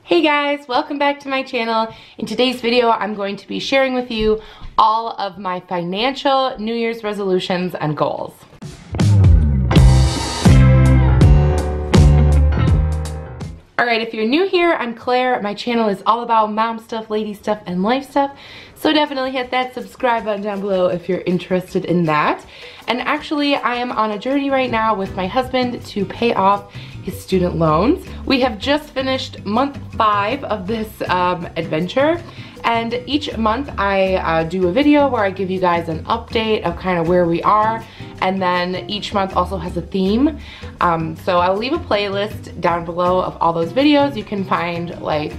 Hey guys, welcome back to my channel. In today's video, I'm going to be sharing with you all of my financial New Year's resolutions and goals. Alright, if you're new here, I'm Claire. My channel is all about mom stuff, lady stuff, and life stuff. So definitely hit that subscribe button down below if you're interested in that. And actually, I am on a journey right now with my husband to pay off his student loans. We have just finished month 5 of this adventure. And each month I do a video where I give you guys an update of kind of where we are. And then each month also has a theme. So I'll leave a playlist down below of all those videos. You can find like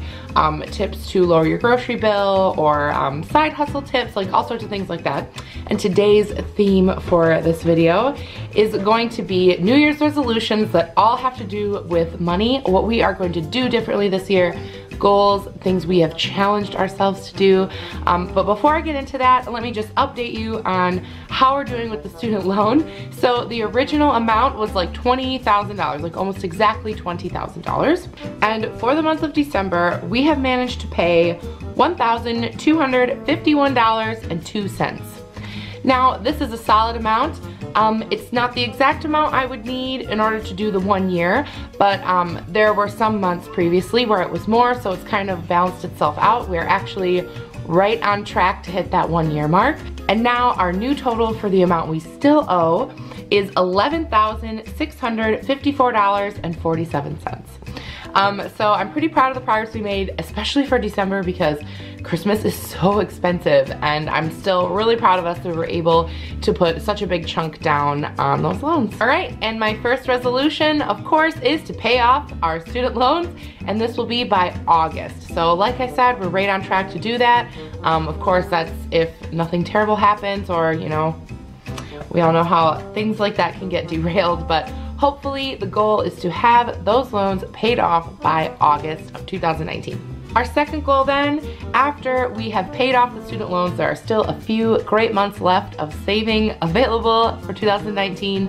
tips to lower your grocery bill or side hustle tips, like all sorts of things like that. And today's theme for this video is going to be New Year's resolutions that all have to do with money, what we are going to do differently this year, goals, things we have challenged ourselves to do. But before I get into that, let me just update you on how we're doing with the student loan. So the original amount was like $20,000, like almost exactly $20,000. And for the month of December, we have managed to pay $1,251.02. Now, this is a solid amount. It's not the exact amount I would need in order to do the 1 year, but there were some months previously where it was more, so it's kind of balanced itself out. We're actually right on track to hit that 1 year mark. And now our new total for the amount we still owe is $11,654.47. So I'm pretty proud of the progress we made, especially for December, because Christmas is so expensive, and I'm still really proud of us that we were able to put such a big chunk down on those loans. All right, and my first resolution, of course, is to pay off our student loans, and this will be by August. So like I said, we're right on track to do that. Of course, that's if nothing terrible happens, or, you know, we all know how things like that can get derailed, but hopefully the goal is to have those loans paid off by August of 2019. Our second goal then, after we have paid off the student loans, there are still a few great months left of saving available for 2019,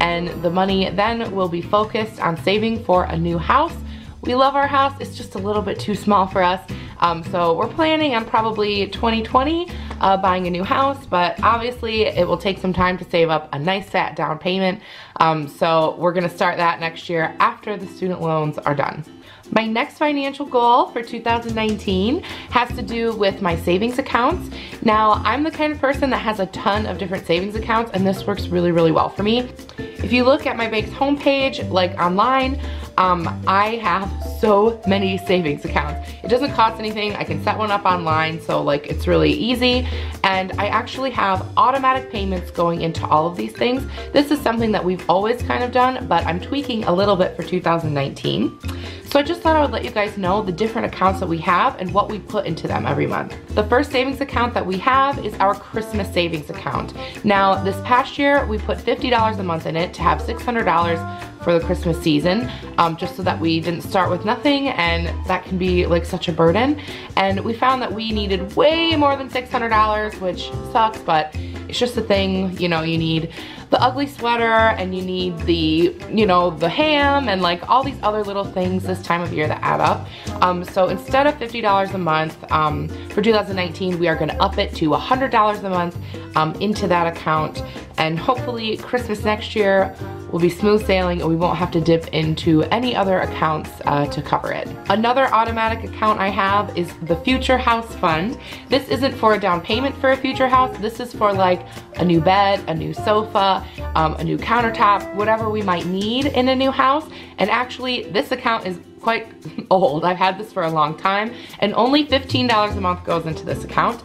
and the money then will be focused on saving for a new house. We love our house, it's just a little bit too small for us. So we're planning on probably 2020 buying a new house, but obviously it will take some time to save up a nice fat down payment. So we're gonna start that next year after the student loans are done. My next financial goal for 2019 has to do with my savings accounts. Now, I'm the kind of person that has a ton of different savings accounts, and this works really, really well for me. If you look at my bank's homepage, like online, I have so many savings accounts. It doesn't cost anything. I can set one up online, so like it's really easy. And I actually have automatic payments going into all of these things. This is something that we've always kind of done, but I'm tweaking a little bit for 2019. So I just thought I would let you guys know the different accounts that we have and what we put into them every month. The first savings account that we have is our Christmas savings account. Now, this past year, we put $50 a month in it to have $600 for the Christmas season, just so that we didn't start with nothing, and that can be like such a burden. And we found that we needed way more than $600, which sucks, but it's just a thing. You know, you need the ugly sweater, and you need the, you know, the ham, and like all these other little things this time of year that add up. So instead of $50 a month for 2019, we are gonna up it to $100 a month into that account. And hopefully Christmas next year will be smooth sailing, and we won't have to dip into any other accounts to cover it. Another automatic account I have is the Future House Fund. This isn't for a down payment for a future house. This is for like a new bed, a new sofa, a new countertop, whatever we might need in a new house. And actually, this account is quite old. I've had this for a long time, and only $15 a month goes into this account.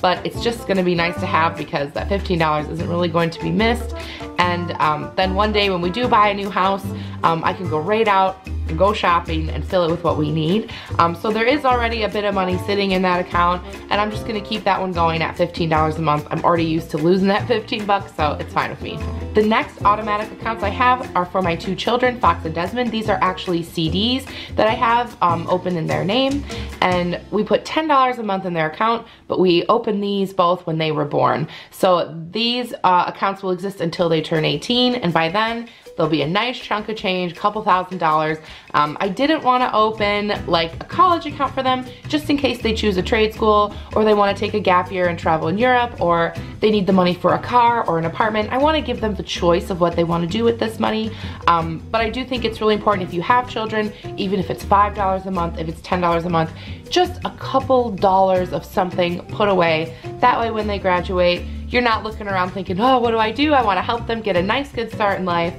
But it's just gonna be nice to have, because that $15 isn't really going to be missed. And then one day when we do buy a new house, I can go right out and go shopping and fill it with what we need. So there is already a bit of money sitting in that account, and I'm just gonna keep that one going at $15 a month. I'm already used to losing that 15 bucks, so it's fine with me. The next automatic accounts I have are for my 2 children, Fox and Desmond. These are actually CDs that I have open in their name, and we put $10 a month in their account, but we opened these both when they were born. So these accounts will exist until they turn 18, and by then There'll be a nice chunk of change, couple $1,000s. I didn't want to open like a college account for them just in case they choose a trade school, or they want to take a gap year and travel in Europe, or they need the money for a car or an apartment. I want to give them the choice of what they want to do with this money. But I do think it's really important if you have children, even if it's $5 a month, if it's $10 a month, just a couple dollars of something put away. That way when they graduate, you're not looking around thinking, oh, what do? I want to help them get a nice, good start in life.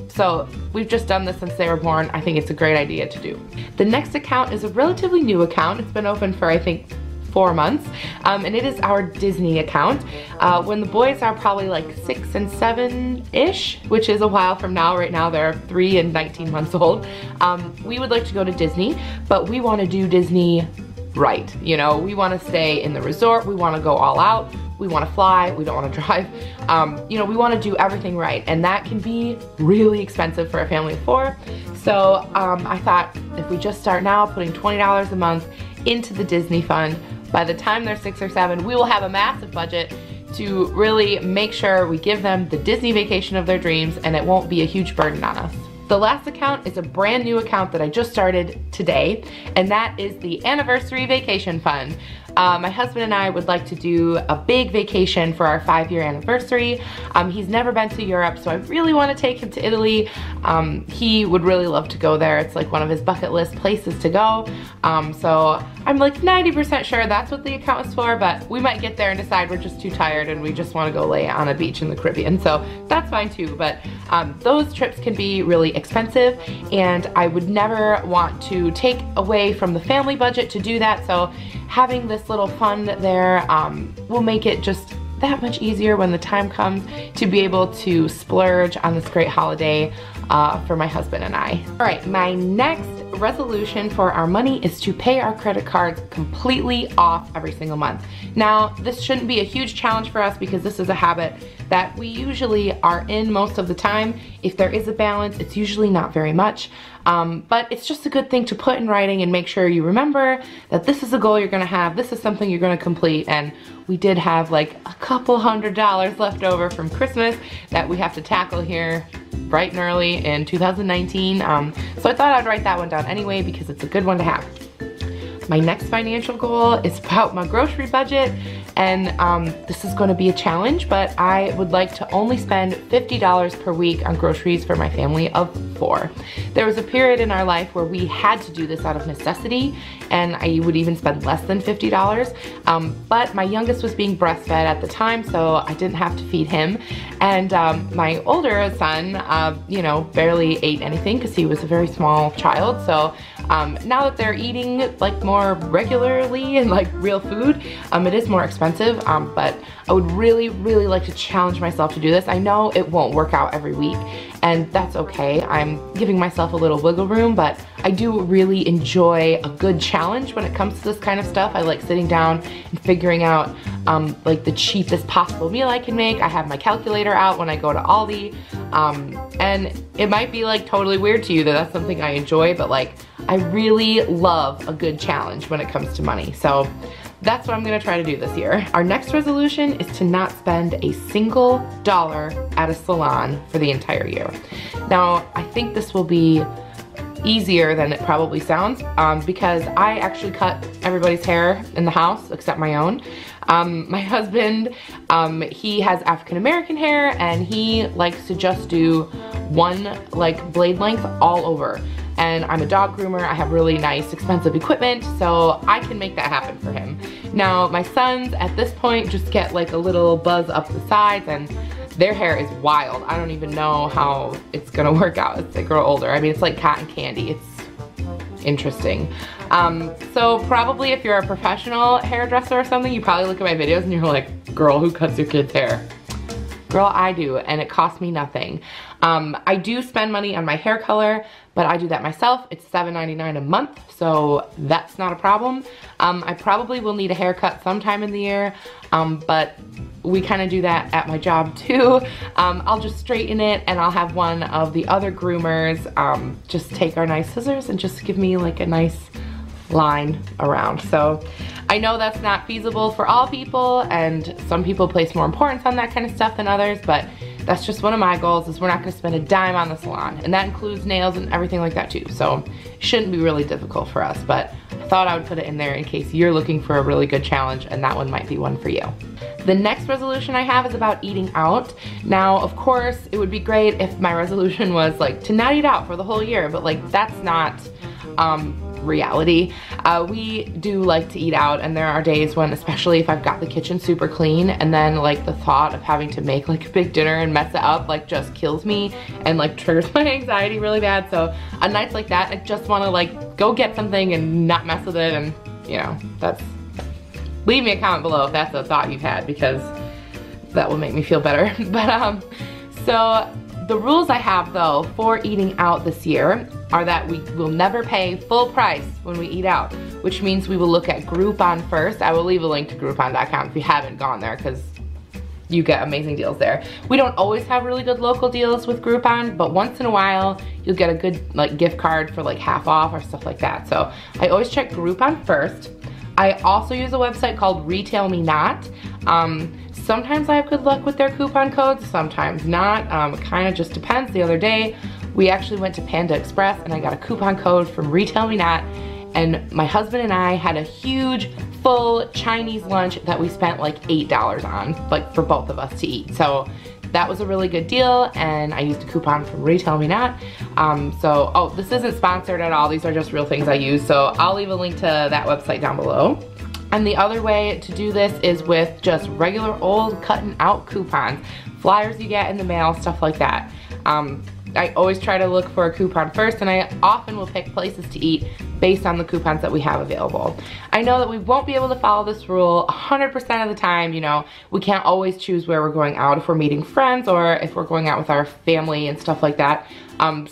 So we've just done this since they were born. I think it's a great idea to do. The next account is a relatively new account. It's been open for, I think, 4 months, and it is our Disney account. When the boys are probably like 6 and 7-ish, which is a while from now. Right now they're 3 and 19 months old. We would like to go to Disney, but we want to do Disney right. You know, we want to stay in the resort. We want to go all out. We want to fly. We don't want to drive. You know, we want to do everything right, and that can be really expensive for a family of 4. So I thought if we just start now putting $20 a month into the Disney fund, by the time they're 6 or 7, we will have a massive budget to really make sure we give them the Disney vacation of their dreams, and it won't be a huge burden on us. The last account is a brand new account that I just started today, and that is the Anniversary Vacation Fund. My husband and I would like to do a big vacation for our 5-year anniversary. He's never been to Europe, so I really want to take him to Italy. He would really love to go there. It's like one of his bucket list places to go. So I'm like 90% sure that's what the account is for, but we might get there and decide we're just too tired and we just want to go lay on a beach in the Caribbean. So that's fine too, but those trips can be really expensive, and I would never want to take away from the family budget to do that. So having this little fund there will make it just that much easier when the time comes to be able to splurge on this great holiday for my husband and I. All right, my next resolution for our money is to pay our credit cards completely off every single month. Now, this shouldn't be a huge challenge for us because this is a habit that we usually are in most of the time. If there is a balance, it's usually not very much. But it's just a good thing to put in writing and make sure you remember that this is a goal you're gonna have, this is something you're gonna complete, and we did have like a couple $100s left over from Christmas that we have to tackle here bright and early in 2019. So I thought I'd write that one down anyway because it's a good one to have. My next financial goal is about my grocery budget, and this is going to be a challenge, but I would like to only spend $50 per week on groceries for my family of 4. There was a period in our life where we had to do this out of necessity, and I would even spend less than $50, but my youngest was being breastfed at the time, so I didn't have to feed him, and my older son, you know, barely ate anything because he was a very small child. So now that they're eating like more regularly and like real food, it is more expensive, but I would really like to challenge myself to do this. I know it won't work out every week, and that's okay. I'm giving myself a little wiggle room, but I do really enjoy a good challenge when it comes to this kind of stuff. I like sitting down and figuring out like the cheapest possible meal I can make. I have my calculator out when I go to Aldi, and it might be like totally weird to you that that's something I enjoy, but like I really love a good challenge when it comes to money. So that's what I'm gonna try to do this year. Our next resolution is to not spend a single dollar at a salon for the entire year. Now, I think this will be easier than it probably sounds because I actually cut everybody's hair in the house except my own. My husband, he has African-American hair, and he likes to just do one like blade length all over. And I'm a dog groomer, I have really nice expensive equipment, so I can make that happen for him. Now my sons at this point just get like a little buzz up the sides, and their hair is wild. I don't even know how it's gonna work out as they grow older. I mean, it's like cotton candy. It's interesting. So probably if you're a professional hairdresser or something, you probably look at my videos and you're like, girl, who cuts your kid's hair? Girl, I do, and it costs me nothing. I do spend money on my hair color, but I do that myself. It's $7.99 a month, so that's not a problem. I probably will need a haircut sometime in the year, but we kind of do that at my job too. I'll just straighten it, and I'll have one of the other groomers just take our nice scissors and just give me like a nice line around. So I know that's not feasible for all people, and some people place more importance on that kind of stuff than others, but that's just one of my goals, is we're not gonna spend a dime on the salon. And that includes nails and everything like that too. So it shouldn't be really difficult for us, but I thought I would put it in there in case you're looking for a really good challenge, and that one might be one for you. The next resolution I have is about eating out. Now, of course, it would be great if my resolution was like to not eat out for the whole year, but like that's not reality. We do like to eat out, and there are days when, especially if I've got the kitchen super clean, and then like the thought of having to make like a big dinner and mess it up like just kills me and like triggers my anxiety really bad. So on nights like that, I just want to like go get something and not mess with it, and you know, that's, leave me a comment below if that's a thought you've had, because that will make me feel better. But so the rules I have though for eating out this year are that we will never pay full price when we eat out, which means we will look at Groupon first. I will leave a link to Groupon.com if you haven't gone there, because you get amazing deals there. We don't always have really good local deals with Groupon, but once in a while you'll get a good like gift card for like half off or stuff like that. So I always check Groupon first. I also use a website called Retail Me Not. Sometimes I have good luck with their coupon codes, sometimes not. It kind of just depends. The other day, we actually went to Panda Express and I got a coupon code from Retail Me Not, and my husband and I had a huge, full Chinese lunch that we spent like $8 on, like for both of us to eat. So that was a really good deal, and I used a coupon from Retail Me Not. Oh, this isn't sponsored at all. These are just real things I use. So I'll leave a link to that website down below. And the other way to do this is with just regular old cutting out coupons, flyers you get in the mail, stuff like that. I always try to look for a coupon first, and I often will pick places to eat based on the coupons that we have available. I know that we won't be able to follow this rule 100% of the time. You know, we can't always choose where we're going out if we're meeting friends or if we're going out with our family and stuff like that.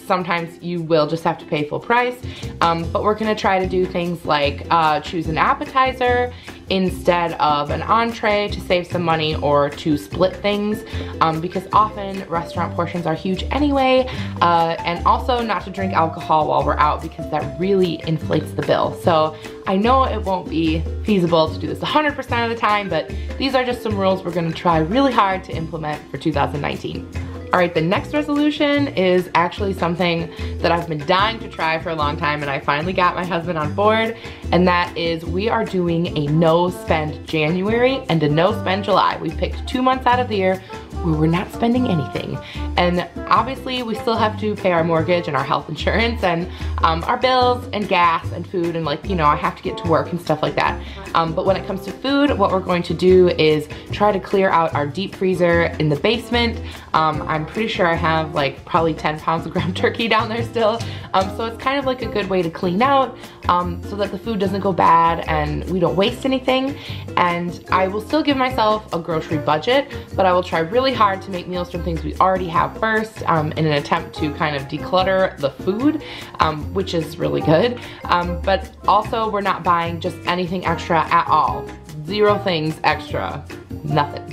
Sometimes you will just have to pay full price, but we're gonna try to do things like choose an appetizer instead of an entree to save some money, or to split things, because often restaurant portions are huge anyway, and also not to drink alcohol while we're out, because that really inflates the bill. So I know it won't be feasible to do this 100% of the time, but these are just some rules we're gonna try really hard to implement for 2019. All right, the next resolution is actually something that I've been dying to try for a long time, and I finally got my husband on board, and that is we are doing a no-spend January and a no-spend July. We've picked 2 months out of the year where we're not spending anything. And obviously we still have to pay our mortgage and our health insurance and our bills and gas and food, and like, you know, I have to get to work and stuff like that. But when it comes to food, what we're going to do is try to clear out our deep freezer in the basement. I'm pretty sure I have like probably 10 pounds of ground turkey down there still. So it's kind of like a good way to clean out so that the food doesn't go bad and we don't waste anything. And I will still give myself a grocery budget, but I will try really hard to make meals from things we already have first, in an attempt to kind of declutter the food, which is really good. But also we're not buying just anything extra at all. 0 things extra, nothing.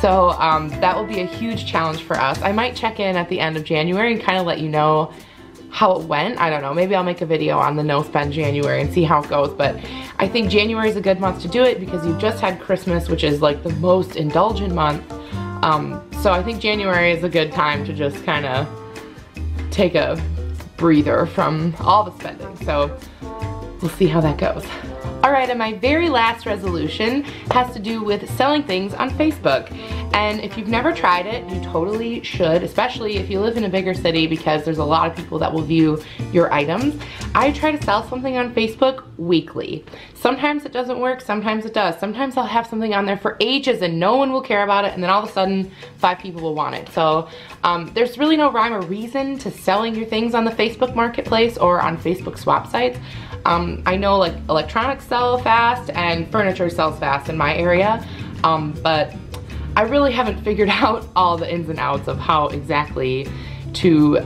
So that will be a huge challenge for us. I might check in at the end of January and kind of let you know how it went. I don't know, maybe I'll make a video on the no spend January and see how it goes. But I think January is a good month to do it because you've just had Christmas, which is like the most indulgent month. So I think January is a good time to just kind of take a breather from all the spending. So we'll see how that goes. Alright, and my very last resolution has to do with selling things on Facebook. And if you've never tried it, you totally should, especially if you live in a bigger city, because there's a lot of people that will view your items. I try to sell something on Facebook weekly. Sometimes it doesn't work, sometimes it does. Sometimes I'll have something on there for ages and no one will care about it, and then all of a sudden 5 people will want it. So there's really no rhyme or reason to selling your things on the Facebook marketplace or on Facebook swap sites. I know like electronics sell fast and furniture sells fast in my area, but I really haven't figured out all the ins and outs of how exactly to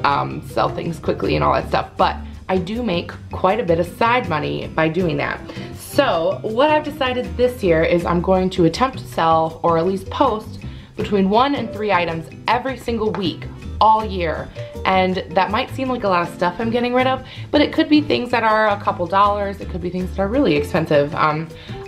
sell things quickly and all that stuff. But I do make quite a bit of side money by doing that. So what I've decided this year is I'm going to attempt to sell, or at least post, between 1 and 3 items every single week all year. and that might seem like a lot of stuff I'm getting rid of, but it could be things that are a couple dollars, it could be things that are really expensive.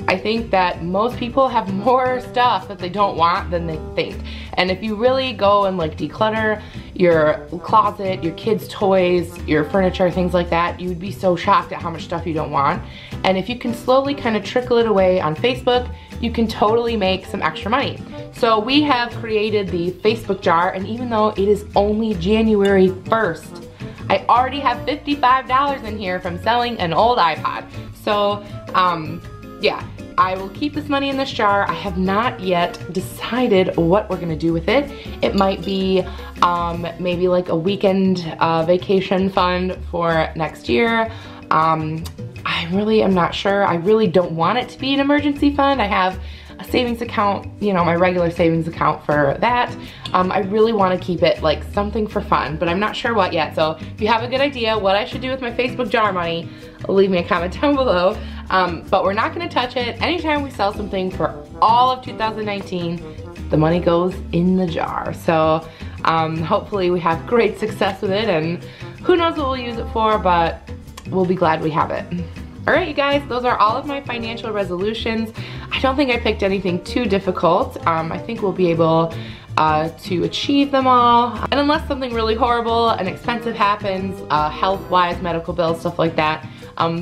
I think that most people have more stuff that they don't want than they think. And if you really go and like declutter your closet, your kids' toys, your furniture, things like that, you would be so shocked at how much stuff you don't want. And if you can slowly kind of trickle it away on Facebook, you can totally make some extra money. So we have created the Facebook jar, and even though it is only January 1st, I already have $55 in here from selling an old iPod. So yeah, I will keep this money in this jar. I have not yet decided what we're gonna do with it. It might be maybe like a weekend vacation fund for next year. I really am not sure. I really don't want it to be an emergency fund. I have a savings account, you know, my regular savings account for that. I really want to keep it like something for fun, but I'm not sure what yet. So if you have a good idea what I should do with my Facebook jar money, leave me a comment down below. But we're not going to touch it. Anytime we sell something for all of 2019, the money goes in the jar. So hopefully we have great success with it, and who knows what we'll use it for, but we'll be glad we have it. All right, you guys, those are all of my financial resolutions. I don't think I picked anything too difficult. I think we'll be able to achieve them all. And unless something really horrible and expensive happens, health-wise, medical bills, stuff like that,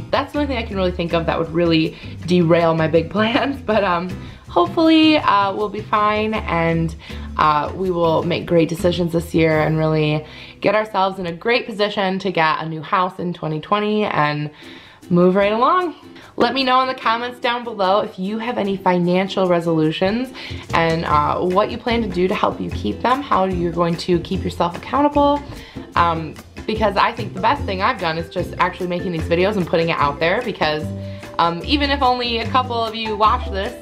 that's the only thing I can really think of that would really derail my big plans. But hopefully we'll be fine, and we will make great decisions this year and really get ourselves in a great position to get a new house in 2020 and move right along. Let me know in the comments down below if you have any financial resolutions and what you plan to do to help you keep them, how you're going to keep yourself accountable. Because I think the best thing I've done is just actually making these videos and putting it out there, because even if only a couple of you watch this,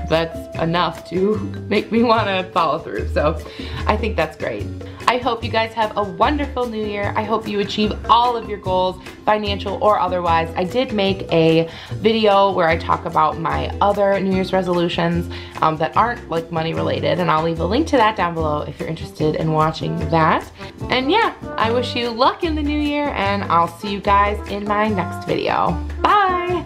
that's enough to make me want to follow through. So I think that's great. I hope you guys have a wonderful new year. I hope you achieve all of your goals, financial or otherwise. I did make a video where I talk about my other New Year's resolutions that aren't like money related, and I'll leave a link to that down below if you're interested in watching that. And yeah, I wish you luck in the new year, and I'll see you guys in my next video. Bye!